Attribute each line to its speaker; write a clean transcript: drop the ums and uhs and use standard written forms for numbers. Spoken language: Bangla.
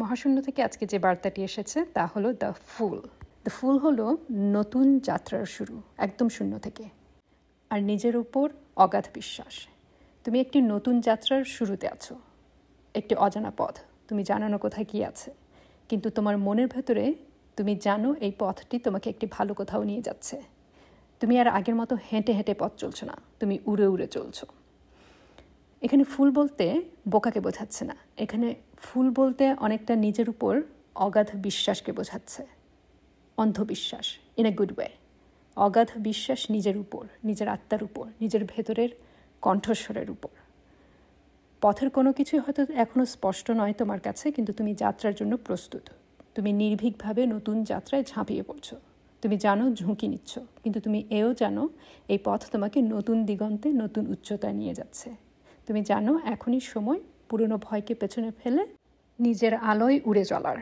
Speaker 1: মহাশূন্য থেকে আজকে যে বার্তাটি এসেছে তা হলো দ্য ফুল। দ্য ফুল হলো নতুন যাত্রার শুরু, একদম শূন্য থেকে। আর নিজের উপর অগাধ বিশ্বাস। তুমি একটি নতুন যাত্রার শুরুতে আছো, একটি অজানা পথ। তুমি জানো না কোথায় কী আছে, কিন্তু তোমার মনের ভেতরে তুমি জানো এই পথটি তোমাকে একটি ভালো কোথাও নিয়ে যাচ্ছে। তুমি আর আগের মতো হেঁটে হেঁটে পথ চলছো না, তুমি উড়ে উড়ে চলছো। এখানে ফুল বলতে বোকাকে বোঝাচ্ছে না, এখানে ফুল বলতে অনেকটা নিজের উপর অগাধ বিশ্বাসকে বোঝাচ্ছে। অন্ধবিশ্বাস ইন এ গুড ওয়ে। অগাধ বিশ্বাস নিজের উপর, নিজের আত্মার উপর, নিজের ভেতরের কণ্ঠস্বরের উপর। পথের কোনো কিছুই হয়তো এখনও স্পষ্ট নয় তোমার কাছে, কিন্তু তুমি যাত্রার জন্য প্রস্তুত। তুমি নির্ভীকভাবে নতুন যাত্রায় ঝাঁপিয়ে পড়ছো। তুমি জানো ঝুঁকি নিচ্ছ, কিন্তু তুমি এও জানো এই পথ তোমাকে নতুন দিগন্তে, নতুন উচ্চতায় নিয়ে যাচ্ছে। তুমি জানো এখনই সময় পুরনো ভয়কে পেছনে ফেলে নিজের আলোয় উড়ে চলার।